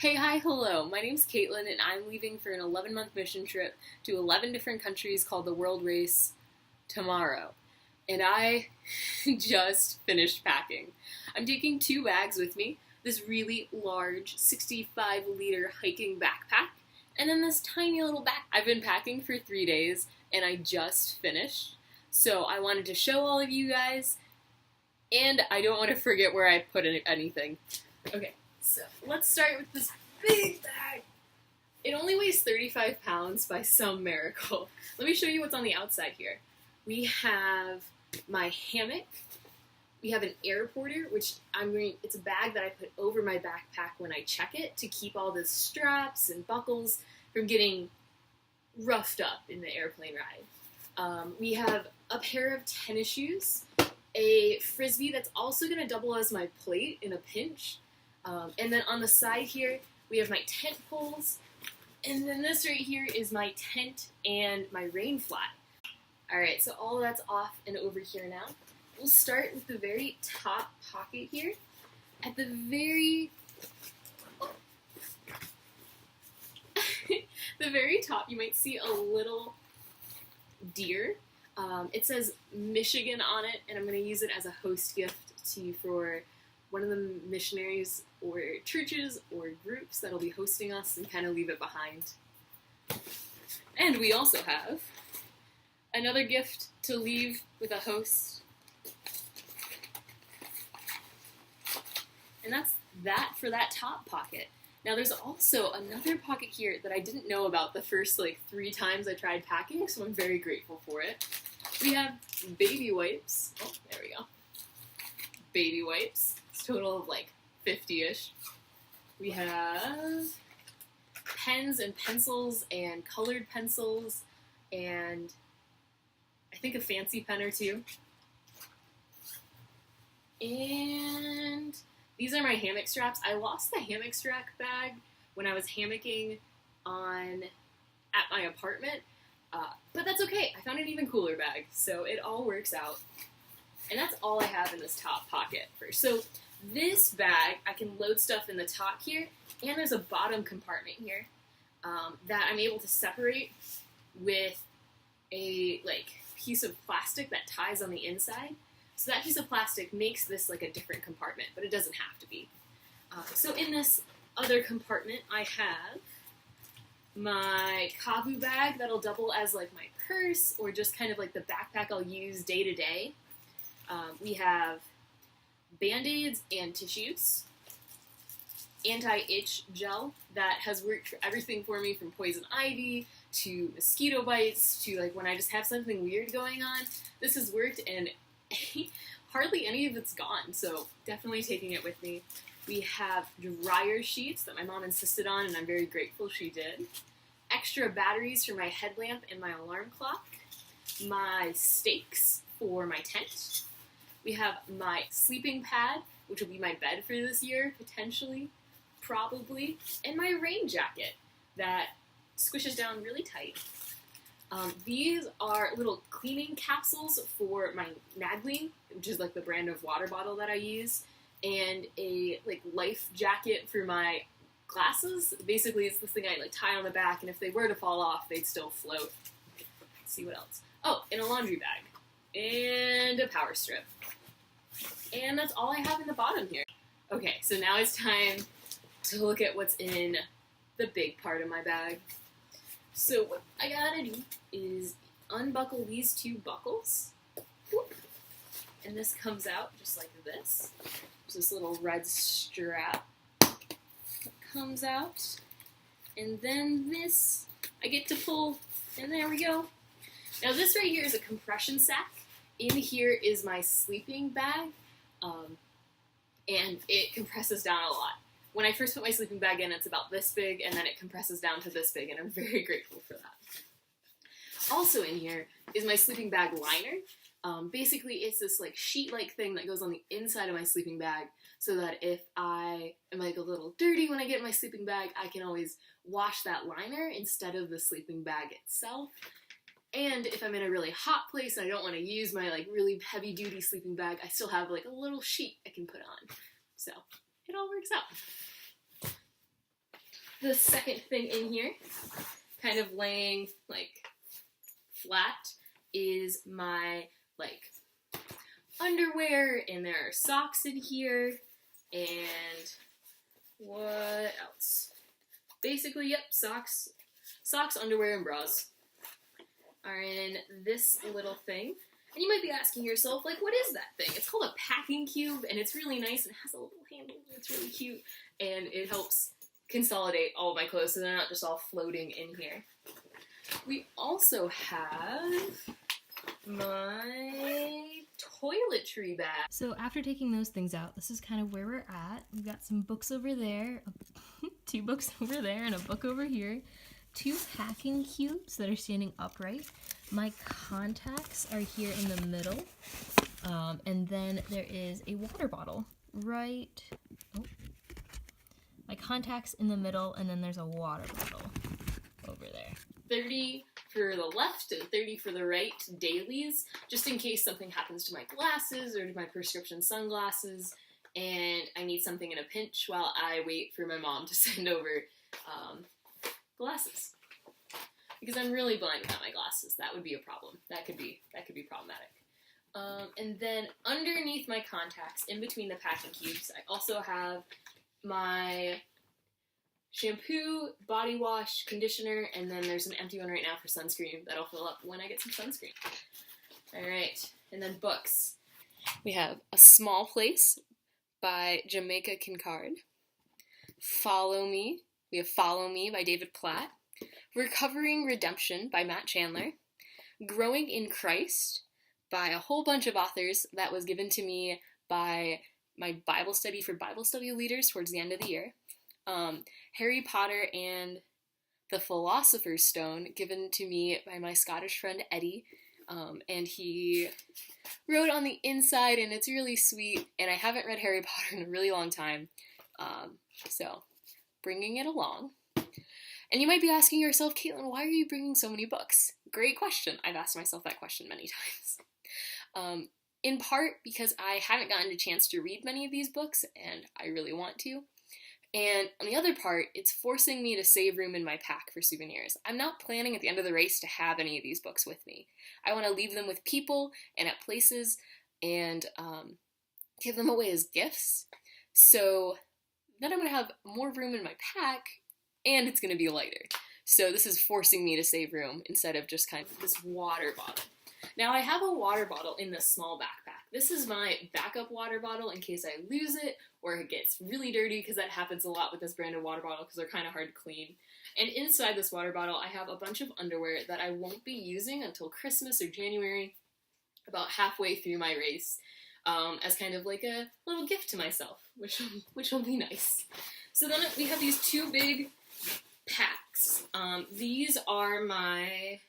Hey, hi, hello. My name's Caitlin, and I'm leaving for an 11-month mission trip to 11 different countries called the World Race tomorrow. And I just finished packing. I'm taking two bags with me, this really large 65-liter hiking backpack, and then this tiny little bag. I've been packing for 3 days, and I just finished. So I wanted to show all of you guys, and I don't want to forget where I put anything. Okay. So let's start with this big bag. It only weighs 35 pounds by some miracle. Let me show you what's on the outside here. We have my hammock. We have an air porter, which it's a bag that I put over my backpack when I check it to keep all the straps and buckles from getting roughed up in the airplane ride. We have a pair of tennis shoes, a frisbee that's also going to double as my plate in a pinch. And then on the side here, we have my tent poles, and then this right here is my tent and my rain fly. Alright, so all of that's off and over here now. We'll start with the very top pocket here. At the very top, you might see a little deer. It says Michigan on it, and I'm going to use it as a host gift for one of the missionaries or churches or groups that'll be hosting us and kind of leave it behind. And we also have another gift to leave with a host. And that's that for that top pocket. Now there's also another pocket here that I didn't know about the first 3 times I tried packing, so I'm very grateful for it. We have baby wipes. Oh, there we go. Baby wipes. Total of 50-ish. We have pens and pencils and colored pencils and I think a fancy pen or two. And these are my hammock straps. I lost the hammock strap bag when I was hammocking at my apartment, but that's okay. I found an even cooler bag, so it all works out. And that's all I have in this top pocket first. So this bag, I can load stuff in the top here, and there's a bottom compartment here that I'm able to separate with a piece of plastic that ties on the inside. So that piece of plastic makes this a different compartment, but it doesn't have to be. So in this other compartment, I have my Kavu bag that'll double as my purse or just kind of the backpack I'll use day to day. We have Band-Aids and tissues, anti-itch gel that has worked for everything for me from poison ivy to mosquito bites to when I just have something weird going on. This has worked and hardly any of it's gone, so definitely taking it with me. We have dryer sheets that my mom insisted on and I'm very grateful she did. Extra batteries for my headlamp and my alarm clock. My stakes for my tent. We have my sleeping pad, which will be my bed for this year, potentially, probably, and my rain jacket that squishes down really tight. These are little cleaning capsules for my Nagling, which is the brand of water bottle that I use, and a life jacket for my glasses. Basically, it's this thing I tie on the back, and if they were to fall off, they'd still float. Let's see what else. Oh, and a laundry bag. And a power strip. And that's all I have in the bottom here. Okay, so now it's time to look at what's in the big part of my bag. So what I gotta do is unbuckle these two buckles. Whoop. And this comes out just like this. There's this little red strap that comes out. And then this I get to pull, and there we go. Now this right here is a compression sack. In here is my sleeping bag, and it compresses down a lot. When I first put my sleeping bag in, it's about this big, and then it compresses down to this big, and I'm very grateful for that. Also in here is my sleeping bag liner. Basically, it's this sheet-like thing that goes on the inside of my sleeping bag, so that if I am a little dirty when I get in my sleeping bag, I can always wash that liner instead of the sleeping bag itself. And if I'm in a really hot place and I don't want to use my really heavy duty sleeping bag, I still have a little sheet I can put on. So it all works out. The second thing in here, kind of laying like flat, is my like underwear, and there are socks in here, and what else? Basically, yep, socks, underwear, and bras are in this little thing. And you might be asking yourself, like, what is that thing? It's called a packing cube, and it's really nice, and it has a little handle, and it's really cute, and it helps consolidate all of my clothes so they're not just all floating in here. We also have my toiletry bag. So after taking those things out, this is kind of where we're at. We've got some books over there, 2 books over there, and a book over here. 2 packing cubes that are standing upright. My contacts are here in the middle. And then there is a water bottle right... Oh. My contacts in the middle, and then there's a water bottle over there. 30 for the left and 30 for the right dailies, just in case something happens to my glasses or to my prescription sunglasses, and I need something in a pinch while I wait for my mom to send over glasses. Because I'm really blind without my glasses. That would be a problem. That could be problematic. And then underneath my contacts, in between the packing cubes, I also have my shampoo, body wash, conditioner, and then there's an empty one right now for sunscreen that'll fill up when I get some sunscreen. Alright, and then books. We have A Small Place by Jamaica Kincaid. Follow Me. We have Follow Me by David Platt. Recovering Redemption by Matt Chandler. Growing in Christ by a whole bunch of authors that was given to me by my Bible study for Bible study leaders towards the end of the year. Harry Potter and the Philosopher's Stone, given to me by my Scottish friend Eddie, and he wrote on the inside, and it's really sweet, and I haven't read Harry Potter in a really long time, so bringing it along. And you might be asking yourself, Caitlin, why are you bringing so many books? Great question. I've asked myself that question many times. In part because I haven't gotten a chance to read many of these books, and I really want to. And on the other part, it's forcing me to save room in my pack for souvenirs. I'm not planning at the end of the race to have any of these books with me. I want to leave them with people and at places and give them away as gifts. So then I'm going to have more room in my pack, and it's going to be lighter. So this is forcing me to save room instead of just kind of this water bottle. Now I have a water bottle in this small backpack. This is my backup water bottle in case I lose it or it gets really dirty, because that happens a lot with this brand of water bottle because they're kind of hard to clean. And inside this water bottle I have a bunch of underwear that I won't be using until Christmas or January, about halfway through my race, as kind of like a little gift to myself, which will be nice. So then we have these 2 big packs. These are my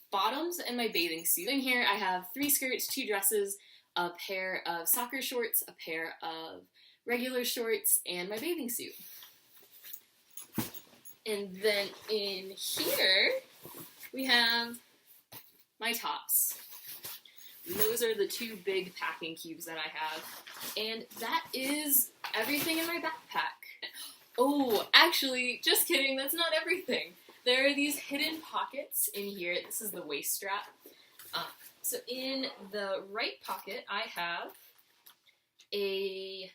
bottoms and my bathing suit. In here I have 3 skirts, 2 dresses, a pair of soccer shorts, a pair of regular shorts, and my bathing suit. And then in here we have my tops. Those are the 2 big packing cubes that I have. And that is everything in my backpack. Oh, actually, just kidding, that's not everything. There are these hidden pockets in here. This is the waist strap. So in the right pocket, I have a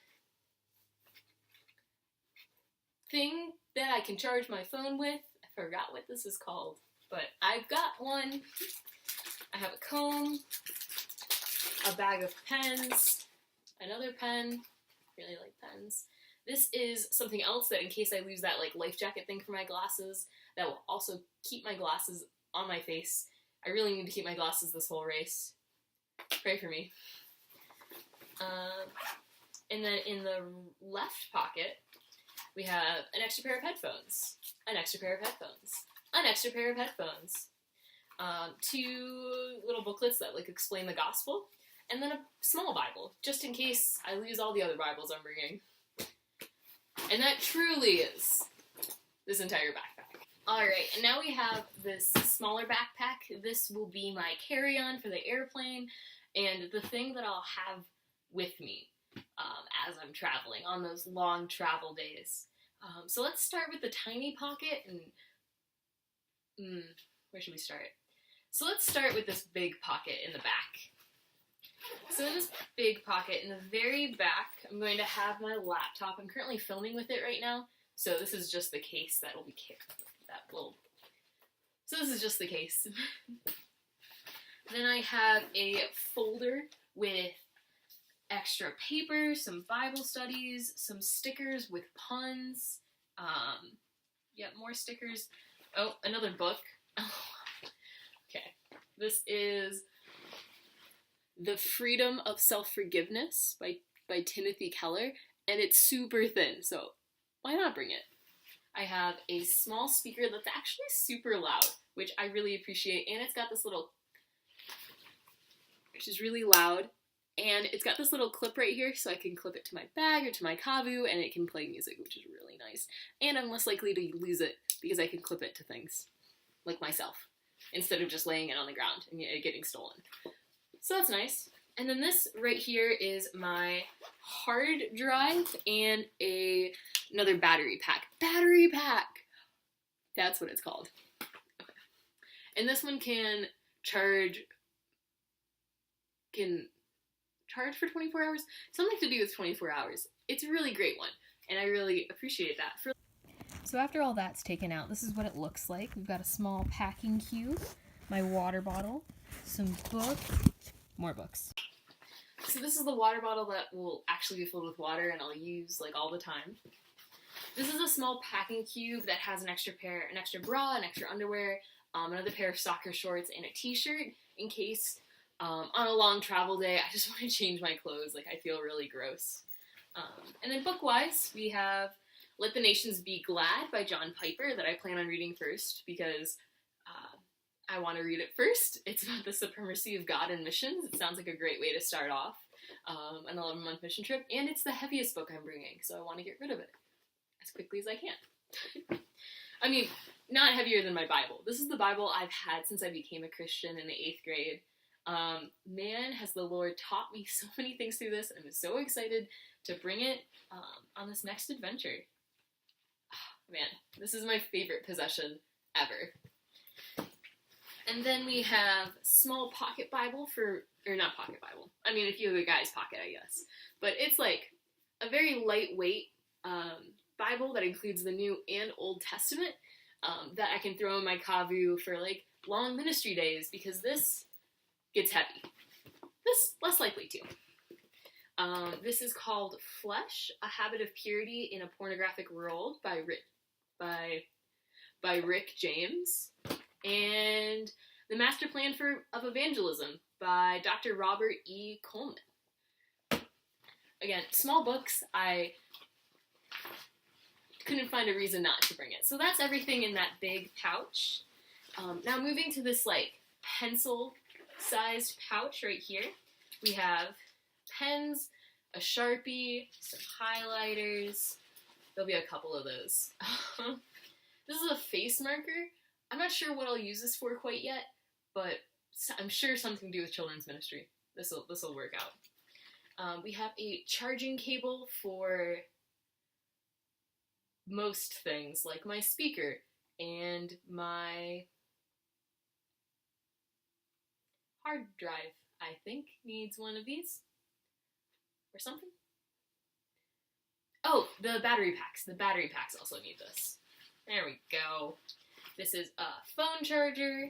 thing that I can charge my phone with. I forgot what this is called, but I've got one. I have a comb, a bag of pens, another pen. Really like pens. This is something else that in case I lose that like life jacket thing for my glasses, that will also keep my glasses on my face. I really need to keep my glasses this whole race. Pray for me. And then in the left pocket, we have an extra pair of headphones, an extra pair of headphones, an extra pair of headphones, 2 little booklets that like explain the gospel, and then a small Bible, just in case I lose all the other Bibles I'm bringing. And that truly is this entire backpack. Alright, and now we have this smaller backpack. This will be my carry-on for the airplane, and the thing that I'll have with me as I'm traveling on those long travel days. So let's start with the tiny pocket, and where should we start? So let's start with this big pocket in the back. So in this big pocket, in the very back, I'm going to have my laptop. I'm currently filming with it right now, so this is just the case that will be So this is just the case. Then I have a folder with extra paper, some Bible studies, some stickers with puns. More stickers. Oh, another book. Okay. This is The Freedom of Self-Forgiveness by Timothy Keller, and it's super thin, so why not bring it? I have a small speaker that's actually super loud, which I really appreciate, and it's got this little, which is really loud, and it's got this little clip right here, so I can clip it to my bag or to my Kavu, and it can play music, which is really nice. And I'm less likely to lose it, because I can clip it to things, like myself, instead of just laying it on the ground and it getting stolen. So that's nice. And then this right here is my hard drive and another battery pack. Battery pack! That's what it's called. Okay. And this one can charge for 24 hours. Something to do with 24 hours. It's a really great one, and I really appreciate that. So after all that's taken out, this is what it looks like. We've got a small packing cube, my water bottle, some books, more books. So this is the water bottle that will actually be filled with water and I'll use like all the time. This is a small packing cube that has an extra bra, an extra underwear, another pair of soccer shorts, and a t-shirt in case on a long travel day I just want to change my clothes, like I feel really gross. And then book-wise, we have Let the Nations Be Glad by John Piper that I plan on reading first because I want to read it first. It's about the supremacy of God and missions. It sounds like a great way to start off an 11-month mission trip, and it's the heaviest book I'm bringing, so I want to get rid of it as quickly as I can. I mean, not heavier than my Bible. This is the Bible I've had since I became a Christian in the 8th grade. Man, has the Lord taught me so many things through this, and I'm so excited to bring it on this next adventure. Oh, man, this is my favorite possession ever. And then we have small pocket Bible or not pocket Bible. I mean, if you have a guy's pocket, I guess. But it's like a very lightweight Bible that includes the New and Old Testament that I can throw in my Kavu for like long ministry days because this gets heavy. This less likely to. This is called Flesh, A Habit of Purity in a Pornographic World by Rick James. And The Master Plan of Evangelism by Dr. Robert E. Coleman. Again, small books, I couldn't find a reason not to bring it. So that's everything in that big pouch. Now moving to this like pencil-sized pouch right here. We have pens, a Sharpie, some highlighters. There'll be a couple of those. This is a face marker. I'm not sure what I'll use this for quite yet, but I'm sure something to do with children's ministry. This will work out. We have a charging cable for most things, like my speaker and my hard drive, I think, needs one of these or something. Oh, the battery packs. The battery packs also need this. There we go. This is a phone charger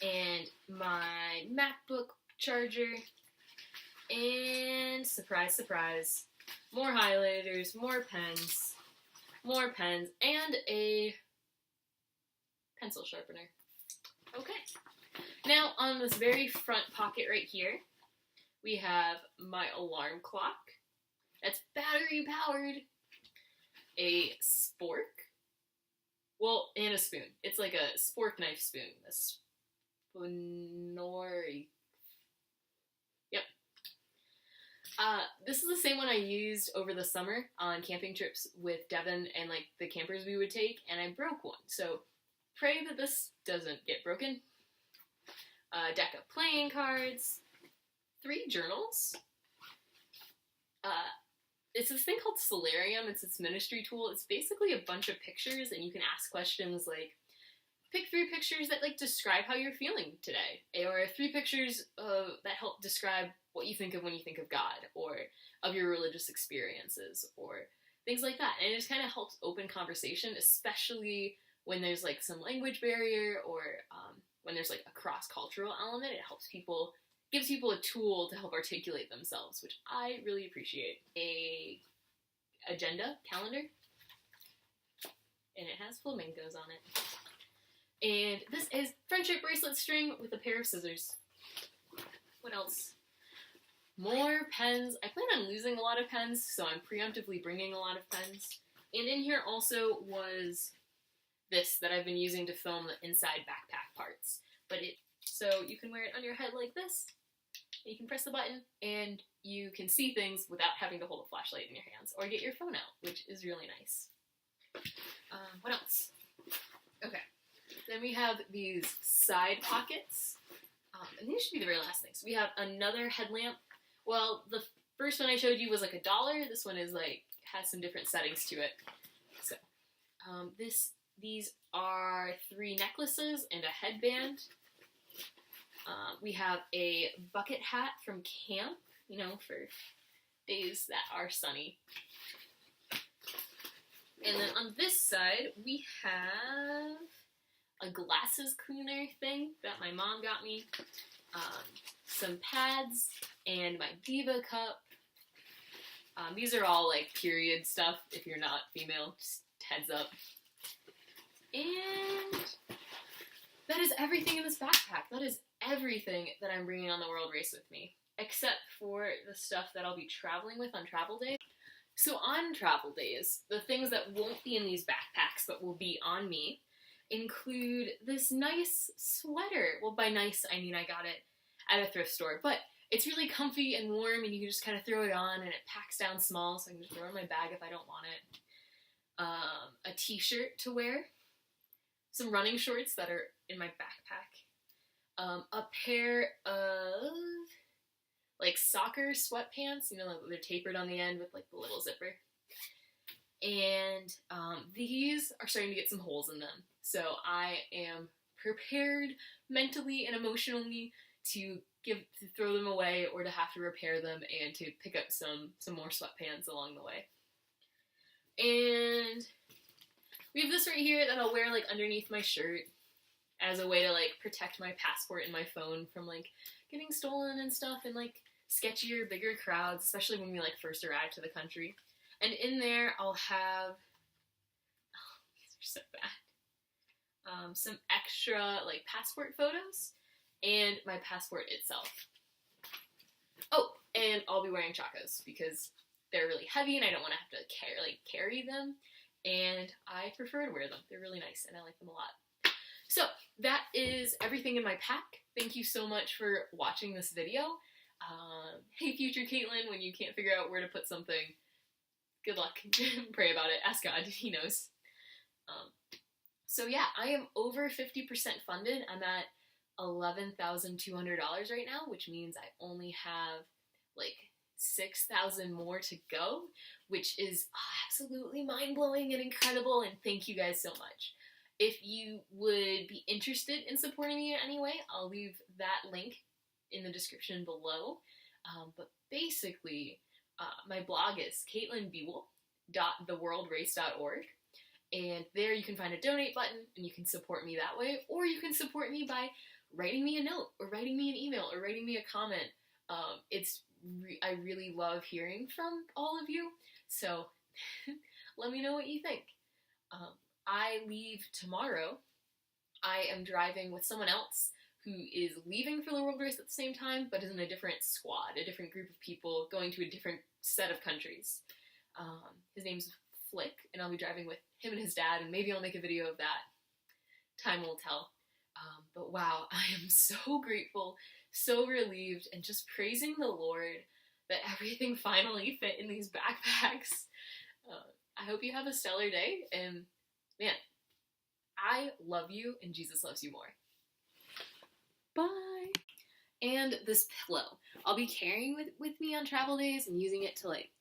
and my MacBook charger and surprise, surprise, more highlighters, more pens, and a pencil sharpener. Okay. Now on this very front pocket right here, we have my alarm clock. That's battery powered. A spork. Well, and a spoon. It's like a spork knife spoon. A spoonori. Yep. This is the same one I used over the summer on camping trips with Devin and like the campers we would take, and I broke one. So pray that this doesn't get broken. A deck of playing cards. 3 journals. it's this thing called Solarium. It's this ministry tool. It's basically a bunch of pictures, and you can ask questions like, pick 3 pictures that like describe how you're feeling today, or 3 pictures that help describe what you think of when you think of God, or of your religious experiences, or things like that. And it just kind of helps open conversation, especially when there's like some language barrier, or when there's like a cross-cultural element. It helps people, gives people a tool to help articulate themselves, which I really appreciate. A agenda calendar, and it has flamingos on it. And this is friendship bracelet string with a pair of scissors. What else? More pens. I plan on losing a lot of pens, so I'm preemptively bringing a lot of pens. And in here also was this that I've been using to film the inside backpack parts. So you can wear it on your head like this. You can press the button, and you can see things without having to hold a flashlight in your hands, or get your phone out, which is really nice. What else? Okay. Then we have these side pockets. And these should be the very last things. We have another headlamp. Well, the first one I showed you was like $1. This one is like, has some different settings to it. So, these are 3 necklaces and a headband. We have a bucket hat from camp, you know, for days that are sunny. And then on this side, we have a glasses cleaner thing that my mom got me, some pads, and my Diva cup. These are all like period stuff. If you're not female, just heads up. And that is everything in this backpack. That is everything that I'm bringing on the world race with me, except for the stuff that I'll be traveling with on travel days. So on travel days, the things that won't be in these backpacks but will be on me include this nice sweater. Well, by nice, I mean I got it at a thrift store, but it's really comfy and warm, and you can just kind of throw it on, and it packs down small, so I can just throw it in my bag if I don't want it. A t-shirt to wear, some running shorts that are in my backpack, a pair of like soccer sweatpants, you know, they're tapered on the end with like the little zipper. And these are starting to get some holes in them. So I am prepared mentally and emotionally to throw them away, or to have to repair them, and to pick up some more sweatpants along the way. And we have this right here that I'll wear like underneath my shirt as a way to like protect my passport and my phone from like getting stolen and stuff in like sketchier, bigger crowds, especially when we like first arrive to the country. And in there I'll have, oh, these are so bad, some extra like passport photos and my passport itself. Oh, and I'll be wearing chacos because they're really heavy and I don't want to have to carry them, and I prefer to wear them. They're really nice and I like them a lot. So that is everything in my pack. Thank you so much for watching this video. Hey, future Caitlin, when you can't figure out where to put something, good luck. Pray about it. Ask God. He knows. So yeah, I am over 50% funded. I'm at $11,200 right now, which means I only have like 6,000 more to go, which is absolutely mind-blowing and incredible, and thank you guys so much. If you would be interested in supporting me in any way, I'll leave that link in the description below. But basically, my blog is caitlinbuell.theworldrace.org, and there you can find a donate button, and you can support me that way, or you can support me by writing me a note, or writing me an email, or writing me a comment. I really love hearing from all of you, so let me know what you think. I leave tomorrow. I am driving with someone else who is leaving for the world race at the same time, but is in a different squad, a different group of people going to a different set of countries. His name's Flick, and I'll be driving with him and his dad, and maybe I'll make a video of that. Time will tell. But wow, I am so grateful, so relieved, and just praising the Lord that everything finally fit in these backpacks. I hope you have a stellar day, and man, I love you, and Jesus loves you more. Bye! And this pillow. I'll be carrying with me on travel days and using it to like